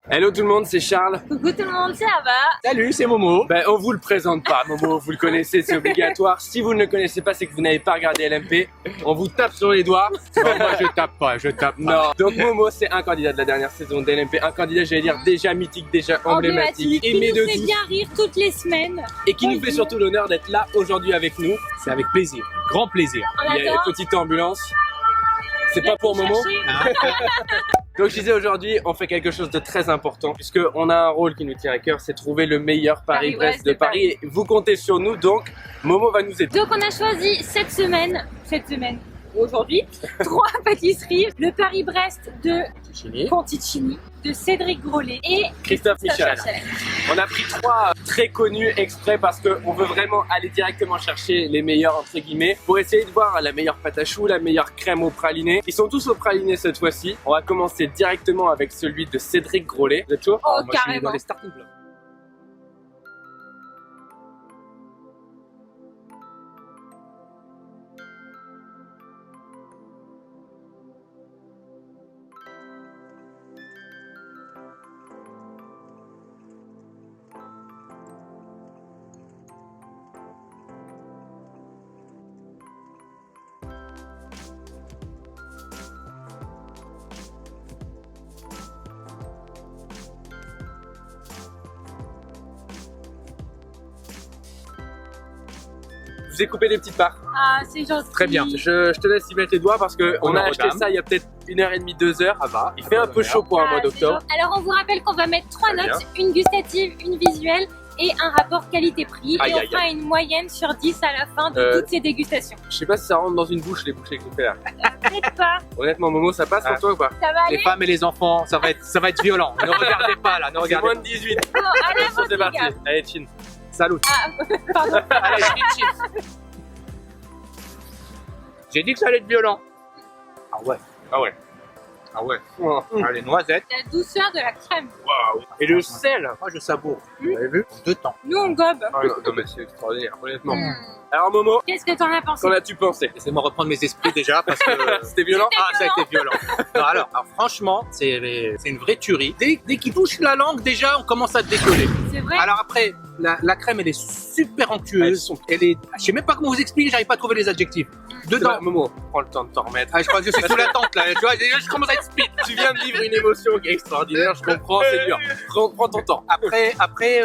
Hello tout le monde, c'est Charles. Coucou tout le monde, ça va? Salut, c'est Momo. Ben, on vous le présente pas, Momo, vous le connaissez, c'est obligatoire. Si vous ne le connaissez pas, c'est que vous n'avez pas regardé LMP. On vous tape sur les doigts. Non, moi je tape pas. Non. Donc Momo, c'est un candidat de la dernière saison d'LMP, un candidat, j'allais dire, déjà mythique, déjà emblématique, qui aimé nous de fait tous, bien rire toutes les semaines. et qui nous fait surtout l'honneur d'être là aujourd'hui avec nous. C'est avec plaisir, grand plaisir. En Il y a une attendant, petite ambulance. C'est il a pas pour tout Momo. cherché. Donc je disais aujourd'hui, on fait quelque chose de très important puisque on a un rôle qui nous tient à cœur, c'est trouver le meilleur Paris-Brest de Paris. Et vous comptez sur nous, donc Momo va nous aider. Donc on a choisi cette semaine, aujourd'hui, 3 pâtisseries. Le Paris-Brest de Conticini, de Cédric Grolet et Christophe Michel. On a pris 3 très connus exprès parce qu'on veut vraiment aller directement chercher les meilleurs entre guillemets pour essayer de voir la meilleure pâte à choux, la meilleure crème au praliné. Ils sont tous au praliné cette fois-ci. On va commencer directement avec celui de Cédric Grolet. Vous êtes chaud? Oh, Moi je suis carrément. dans les starting blocks. Je vous ai coupé des petites parts. Ah, c'est gentil. Très bien. Je te laisse y mettre les doigts parce que on a Honneur aux acheté dames. ça il y a peut-être 1h30, 2h. Ça va. Il fait un peu chaud pour un mois Ah, c'est d'octobre. gentil. Alors on vous rappelle qu'on va mettre 3 Très notes, une gustative, une visuelle et un rapport qualité-prix. Aïe, Et on aïe, fera une moyenne sur 10 à la fin de toutes ces dégustations. Je sais pas si ça rentre dans une bouche les bouchées que vous faites là. Peut-être pas, Honnêtement Momo, ça passe Ah. pour toi ou pas? ça va Les aller? femmes et les enfants, ça va être violent. Ne regardez pas là, ne C'est regardez moins pas. de 18. Bon, allez, Attention, votre c'est parti. gars. Allez, chin. Salut. Ah, pardon. Allez, chill. J'ai dit que ça allait être violent. Ah ouais. Ah ouais. Ah ouais. Oh. Ah, les noisettes. La douceur de la crème. Waouh. Et le sel. Moi je savoure. Vous avez vu? En 2 temps. Nous on gobe. Ah, non mais c'est extraordinaire, honnêtement. Hmm. Alors Momo, Qu'est-ce que t'en as pensé? qu'en as-tu pensé? Laissez-moi reprendre mes esprits déjà parce que. C'était violent? Ah, ça a été violent. Non, alors, franchement, c'est une vraie tuerie. Dès qu'il touche la langue, déjà, on commence à décoller. C'est vrai? Alors après, la crème, elle est super onctueuse. Elle est, je sais même pas comment vous expliquer, j'arrive pas à trouver les adjectifs. Dedans, Dedans. Momo, prends le temps de t'en remettre. Ah, je crois que je suis sous l'attente là. Tu vois, déjà, je commence à être speed. Tu viens de vivre une émotion qui est extraordinaire, je comprends, c'est dur. Prends ton temps. Après,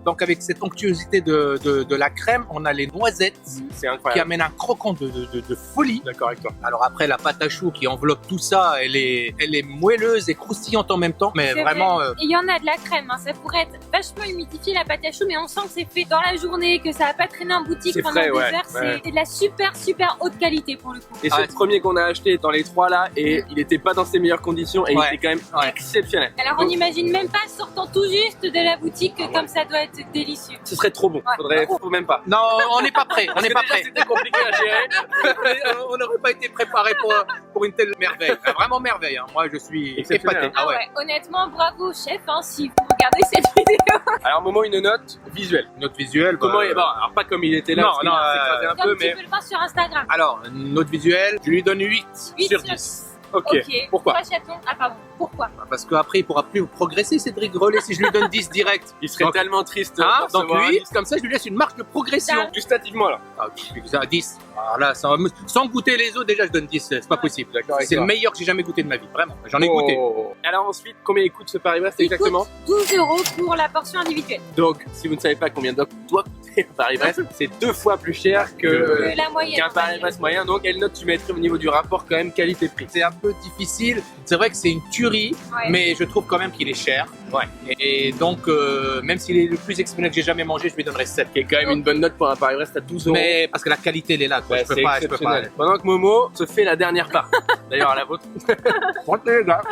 donc avec cette onctuosité de la crème, on a les noisettes C'est qui incroyable. amènent un croquant de folie. D'accord avec toi. Alors après, la pâte à choux qui enveloppe tout ça, elle est moelleuse et croustillante en même temps. Mais C'est vraiment, vrai. Et il y en a de la crème, hein. Ça pourrait être vachement humidifié la pâte à choux, mais on sent que c'est fait dans la journée, que ça va pas traîner en boutique C'est pendant frais, des ouais, heures. ouais. C'est de la super haute qualité pour le coup. Et c'est Ouais. le premier qu'on a acheté dans les 3 là, et il était pas dans ses meilleures conditions, et Ouais. il était quand même Ouais. exceptionnel. Alors on Donc, n'imagine même pas sortant tout juste de la boutique Ah ouais. comme ça doit être délicieux. ce serait trop bon. Ouais. Faut même pas. non, on n'est pas prêt. On Parce n'est que pas déjà, prêt. C'était compliqué à gérer. On n'aurait pas été préparé pour une telle merveille. Vraiment merveille. Hein. Moi, je suis Exceptionnel. épaté. Ah ouais, honnêtement, bravo chef, hein, si vous regardez cette vidéo. Alors Momo, une note visuelle. Notre visuel. Comment bon, alors pas comme il était là, Non, parce qu'il non, s'est écrasé un peu, Comme tu mais peux le voir sur Instagram. Alors, notre visuel, je lui donne 8 8 sur sur 10. ok. Pourquoi? Trois chatons. Ah pardon, pourquoi? Parce qu'après, il pourra plus progresser, Cédric Grolet, si je lui donne 10 direct. Il serait Donc, tellement triste. Hein, de donc recevoir un lui, 10. comme ça, je lui laisse une marge de progression. Ça- Gustativement là. Ah, puis ça, 10. Alors là, sans goûter les autres, déjà, je donne 10. C'est pas possible. D'accord avec C'est le toi. meilleur que j'ai jamais goûté de ma vie. Vraiment. J'en ai goûté. Oh. Alors ensuite, combien il coûte ce Paris-Brest Il exactement? coûte 12 € pour la portion individuelle. Donc, si vous ne savez pas combien doit coûter un Paris-Brest, c'est 2 fois plus cher Que la moyenne. qu'un on va dire. Paris-Brest moyen. Donc, quelle note tu mettrais au niveau du rapport quand même qualité-prix? C'est un peu difficile. C'est vrai que c'est une tuerie, Ouais. mais je trouve quand même qu'il est cher. Ouais. Et donc, même s'il est le plus exceptionnel que j'ai jamais mangé, je lui donnerais 7. Qui est quand même une bonne note pour un Paris-Brest à 12 €. Mais parce que la qualité, elle est là. Quoi. Ouais, je peux c'est pas. exceptionnel. Pendant que Momo se fait la dernière part. D'ailleurs, à la vôtre.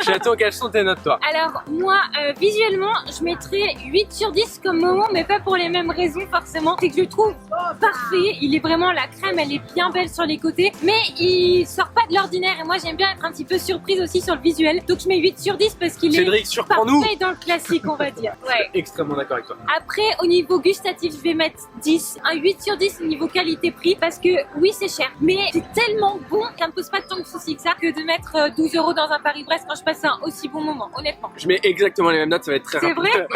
Chaton, quelles sont tes notes toi? Alors moi, visuellement, je mettrais 8 sur 10 comme Momo, mais pas pour les mêmes raisons forcément. C'est que je trouve parfait. Il est vraiment, la crème, elle est bien belle sur les côtés, mais il sort pas de l'ordinaire. Et moi, j'aime bien être un petit peu surprise aussi sur le visuel. Donc, je mets 8 sur 10 parce qu'il est Cédric, surprends-nous. parfait dans le classique, on va dire. Ouais. Extrêmement d'accord avec toi. Après, au niveau gustatif, je vais mettre 10. Un 8 sur 10 au niveau qualité-prix parce que oui, c'est cher, mais c'est tellement bon qu'elle me pose pas tant de soucis que ça que de mettre 12 € dans un Paris-Brest quand je passe un aussi bon moment, honnêtement. Je mets exactement les mêmes notes, ça va être très C'est rapide. vrai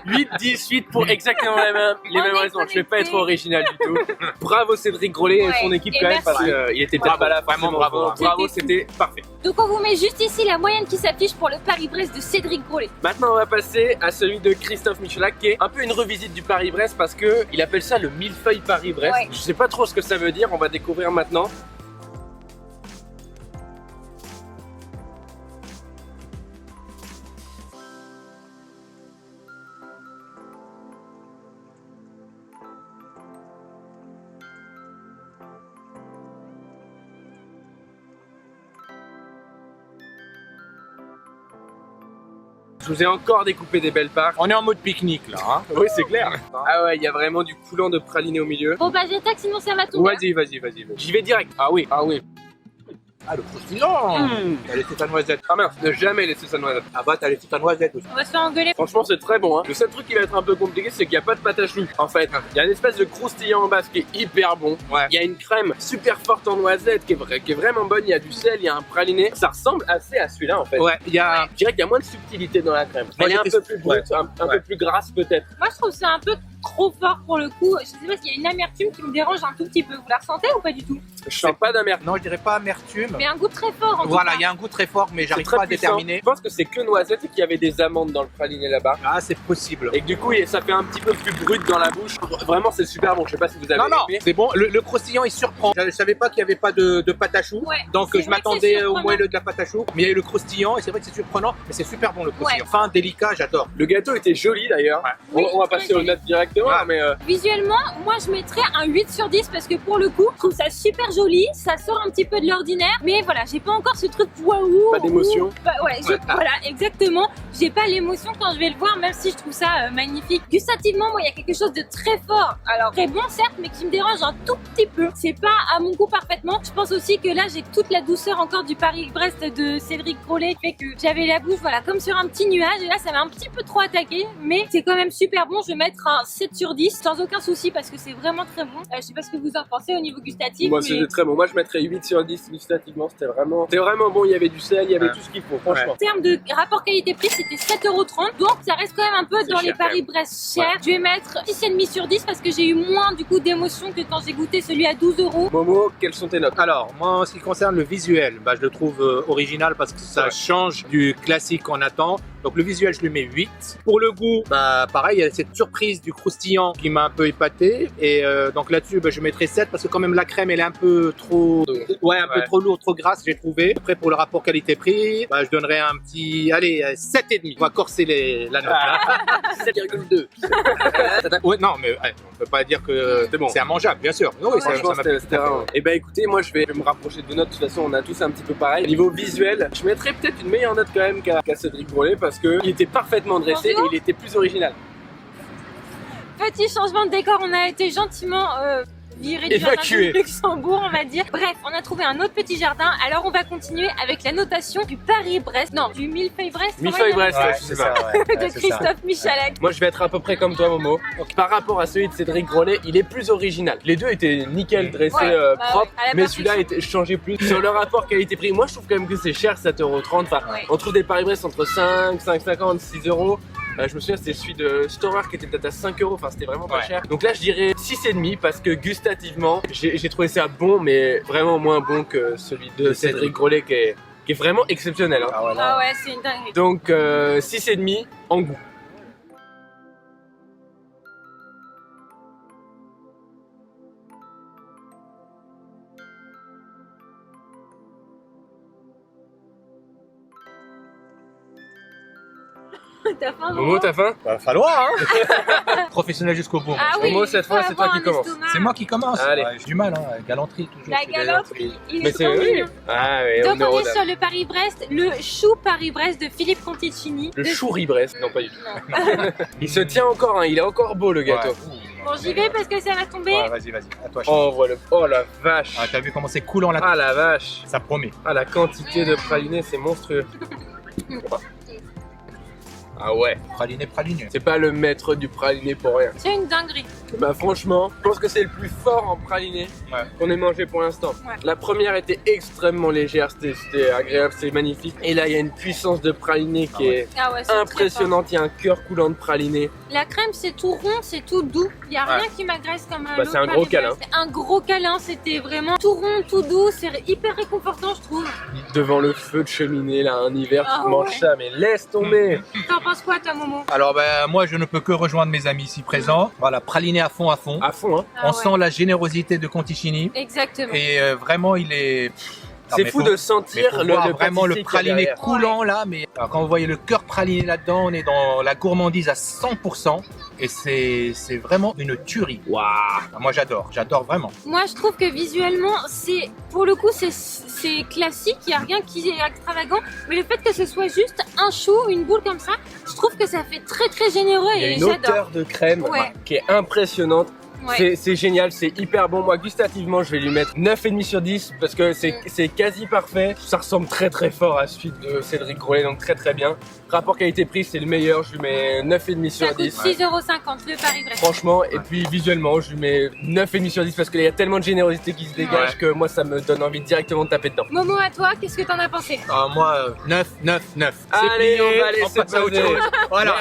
8, 10, 8 pour exactement les mêmes raisons. Je vais pas être original du tout. Bravo Cédric Grolet et son équipe Et quand même merci. parce qu'il était top à la fin. Vraiment bravo. Bravo, c'était parfait. Donc on vous met juste ici la moyenne qui s'affiche pour le Paris-Brest de Cédric Grolet. Maintenant on va passer à celui de Christophe Michalak qui est un peu une revisite du Paris-Brest parce que il appelle ça le millefeuille Paris-Brest. Ouais. Je sais pas trop ce que ça veut dire, on va découvrir maintenant. Je vous ai encore découpé des belles parts. On est en mode pique-nique là. Hein. Oui, c'est clair. Ah ouais, il y a vraiment du coulant de praliné au milieu. Bon bah j'attaque sinon ça va tomber. Vas-y. J'y vais direct. Ah oui. Ah, le croustillant. T'as laissé ta noisette. Ah mince, ne jamais laisser sa noisette. Ah bah, t'as laissé ta noisette aussi. On va se faire engueuler. Franchement, c'est très bon. Hein. Le seul truc qui va être un peu compliqué, c'est qu'il n'y a pas de pâte à choux. En fait, il y a une espèce de croustillant en bas qui est hyper bon. Ouais. Il y a une crème super forte en noisette qui est vraiment bonne. Il y a du sel, il y a un praliné. Ça ressemble assez à celui-là en fait. Ouais, il y a. Je dirais qu'il y a moins de subtilité dans la crème. Moi, Elle est un j'étais- peu plus brute, un peu plus grasse peut-être. Moi je trouve ça un peu trop fort pour le coup. Je sais pas s'il y a une amertume qui me dérange un tout petit peu. Vous la ressentez ou pas du tout? Je sens pas d'amertume. Non, je dirais pas amertume. Mais un goût très fort en Voilà, tout il cas. y a un goût très fort, mais C'est j'arrive très pas à puissant. déterminer. Je pense que c'est que noisette et qu'il y avait des amandes dans le praliné là-bas. Ah, c'est possible. Et que du coup, ça fait un petit peu plus brut dans la bouche. Vraiment, c'est super bon. Je sais pas si vous avez Non, aimé. c'est bon. Le croustillant, il surprend. Je savais pas qu'il y avait pas de pâte à choux. Ouais, Donc, c'est je vrai que c'est m'attendais au surprenant. moelleux de la pâte à choux. Mais il y a eu le croustillant, et c'est vrai que c'est surprenant. Mais c'est super bon le croustillant. Fin, délicat, j'adore. Le gâteau était joli d'ailleurs. Ouais. On va très passer aux joli. notes directement, Ouais. mais Visuellement, moi je mettrais un 8 sur 10 parce que pour le coup, je trouve ça super joli, ça sort un petit peu de l'ordinaire, mais voilà, j'ai pas encore ce truc waouh. pas d'émotion. Bah ouais, voilà, exactement. J'ai pas l'émotion quand je vais le voir, même si je trouve ça magnifique. Gustativement, moi, il y a quelque chose de très fort. Alors, très bon, certes, mais qui me dérange un tout petit peu. C'est pas à mon goût parfaitement. Je pense aussi que là, j'ai toute la douceur encore du Paris-Brest de Cédric Grolet qui fait que j'avais la bouche, voilà, comme sur un petit nuage. Et là, ça m'a un petit peu trop attaqué, mais c'est quand même super bon. Je vais mettre un 7 sur 10 sans aucun souci parce que c'est vraiment très bon. Je sais pas ce que vous en pensez au niveau gustatif. Moi, mais... c'était très bon. Moi, je mettrais 8 sur 10 gustativement. C'était vraiment bon. Il y avait du sel, il y avait tout ce qu'il faut, franchement. En termes de rapport qualité-prix, c'était 7,30 €. Donc, ça reste quand même un peu C'est dans cher, les Paris-Brest chers. Je vais mettre 6,5 sur 10 parce que j'ai eu moins du coup d'émotion que quand j'ai goûté celui à 12 €. Momo, quelles sont tes notes? Alors, moi, en ce qui concerne le visuel, bah, je le trouve original parce que ça change du classique qu'on attend. Donc, le visuel, je lui mets 8. Pour le goût, bah, pareil, il y a cette surprise du croustillant qui m'a un peu épaté. Et donc là-dessus, bah, je mettrai 7 parce que quand même la crème, elle est un peu trop... Ouais, un peu trop lourde, trop grasse, j'ai trouvé. Après, pour le rapport qualité-prix, bah, je donnerais un petit... Allez, 7,5. On va corser la note. Là. 7,2. Ouais, non, mais ouais, on peut pas dire que C'est bon. c'est immangeable, bien sûr. Non, oui, ça Franchement, m'a plu. c'était vraiment. Et bah écoutez, moi je vais me rapprocher de notes. De toute façon, on a tous un petit peu pareil. Au niveau visuel, je mettrais peut-être une meilleure note quand même qu'à Cédric Grolet parce qu'il était parfaitement dressé et Bonjour. il était plus original. Petit changement de décor, on a été gentiment viré du Évacué. jardin de Luxembourg, on va dire. Bref, on a trouvé un autre petit jardin. Alors on va continuer avec la notation du Paris-Brest. Non, du Millefeuille-Brest. Millefeuille-Brest, Ouais, je c'est sais pas. ça, ouais. De Christophe Michalak. Moi je vais être à peu près comme toi Momo. Par rapport à celui de Cédric Grolet, il est plus original. Les deux étaient nickel dressés, Ouais, bah propres, ouais, à la mais perfection. celui-là était changé plus. Sur le rapport qualité-prix, moi je trouve quand même que c'est cher, 7,30 €. Enfin, Ouais. on trouve des Paris-Brest entre 5, 5,50, 6 €. Je me souviens, c'était celui de Storer qui était peut-être à 5 €. Enfin, c'était vraiment pas Ouais. cher. Donc là, je dirais 6,5 parce que gustativement, j'ai trouvé ça bon, mais vraiment moins bon que celui de Cédric Grolet qui est vraiment exceptionnel. Hein. Ah ouais, c'est une dinguerie. Donc 6,5 en goût. T'as faim, Momo, t'as faim? Va falloir, hein. Professionnel jusqu'au bout. Ah moi. oui, Momo, cette fois, faut c'est toi avoir qui un commence. estomac. C'est moi qui commence. Allez. Ouais, j'ai du mal, hein. Galanterie toujours. La je fais des galanterie, il Mais est c'est trop oui. mignon. Ah oui, Donc on on est sur le Paris-Brest, le chou Paris-Brest de Philippe Conticini. Le chouri-Brest, non pas du tout. Non. Il se tient encore, hein, il est encore beau le gâteau. Ouais. Bon, j'y vais parce que ça va tomber. Ouais, vas-y, vas-y. À toi. Oh, voilà. Oh la vache. Ah, t'as vu comment c'est coulant là? Ah la vache. Ça promet. Ah, la quantité de praliné, c'est monstrueux. Ah ouais. Praliné, praliné. C'est pas le maître du praliné pour rien. C'est une dinguerie. Bah franchement, je pense que c'est le plus fort en praliné qu'on ait mangé pour l'instant. Ouais. La première était extrêmement légère, c'était agréable, c'était magnifique. Et là, il y a une puissance de praliné qui est Ah ouais, c'est impressionnante. Il y a un cœur coulant de praliné. La crème, c'est tout rond, c'est tout doux. Il n'y a rien qui m'agresse comme Bah, l'autre c'est un gros câlin. C'est un gros câlin, c'était vraiment tout rond, tout doux. C'est hyper réconfortant, je trouve. Devant le feu de cheminée, là, un hiver, Ah tu manges ouais. ça, mais laisse tomber. T'en penses quoi, toi, Momo? Alors ben moi je ne peux que rejoindre mes amis ici présents. Voilà, praliné à fond à fond. À fond, hein. Ah On ouais. sent la générosité de Conticini Exactement. et vraiment il est. C'est fou de sentir vraiment le pâtissier qu'il y a praliné derrière. coulant là, mais alors, quand vous voyez le cœur praliné là-dedans, on est dans la gourmandise à 100% et c'est vraiment une tuerie. Waouh. Moi j'adore vraiment. Moi, je trouve que visuellement, c'est pour le coup, c'est classique. Il n'y a rien qui est extravagant. Mais le fait que ce soit juste un chou, une boule comme ça, je trouve que ça fait très très généreux Il y a et une j'adore. odeur de crème Ouais. qui est impressionnante. Ouais. C'est génial, c'est hyper bon. Moi, gustativement, je vais lui mettre 9,5 sur 10 parce que c'est quasi parfait. Ça ressemble très très fort à celui de Cédric Grolet, donc très très bien. Rapport qualité-prix, c'est le meilleur. Je lui mets 9,5 Ça sur coûte 10. 6,50 € le Paris Brest. Franchement, et puis visuellement, je lui mets 9,5 sur 10 parce qu'il y a tellement de générosité qui se dégage que moi, ça me donne envie directement de taper dedans. Momo, à toi, qu'est-ce que t'en as pensé? Moi 9. Allez, plié, on va laisser passe à autre poser. chose. Voilà.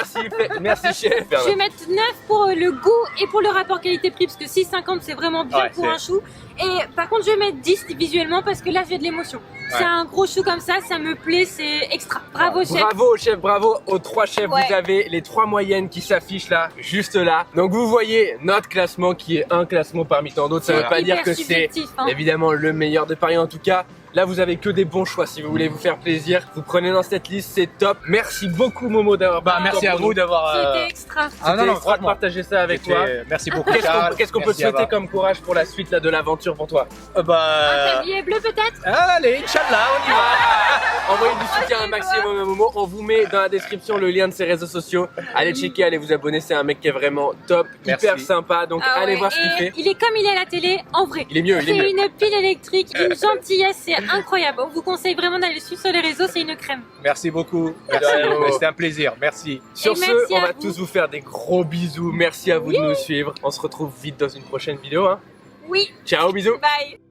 Merci chef. Je vais mettre 9 pour le goût et pour le rapport qualité-prix parce que 6,50 c'est vraiment bien Ouais, pour c'est- un chou. Et par contre, je vais mettre 10 visuellement parce que là, j'ai de l'émotion. C'est un gros chou comme ça me plaît, c'est extra. Bravo, chef. Bravo chef, bravo aux 3 chefs. Ouais. Vous avez les 3 moyennes qui s'affichent là, juste là. Donc vous voyez notre classement qui est un classement parmi tant d'autres. Ça veut pas dire Hyper que c'est subjectif, hein. évidemment le meilleur de Paris en tout cas. Là, vous avez que des bons choix. Si vous voulez vous faire plaisir, vous prenez dans cette liste, c'est top. Merci beaucoup Momo d'avoir. Merci à vous d'avoir. C'était extra. Ah non, non, C'était extra de franchement. partager ça avec toi. Merci beaucoup. Qu'est-ce qu'on peut te souhaiter comme courage pour la suite là, de l'aventure pour toi? Un tablier bleu peut-être? Allez, Inch'Allah, on y va. Envoyez du soutien un maximum à Momo. On vous met dans la description le lien de ses réseaux sociaux. Allez checker, allez vous abonner. C'est un mec qui est vraiment top, Merci. hyper sympa. Donc Ah allez ouais, voir ce qu'il et fait. il est comme il est à la télé, en vrai. Il est mieux, il est C'est mieux. une pile électrique, une gentillesse, c'est incroyable. On vous conseille vraiment d'aller le suivre sur les réseaux, c'est une crème. Merci beaucoup. Merci. C'était un plaisir. Merci. Sur Et ce, merci on à va vous. tous vous faire des gros bisous. Merci à vous de nous suivre. On se retrouve vite dans une prochaine vidéo. Hein. Oui, Ciao, bisous. bye.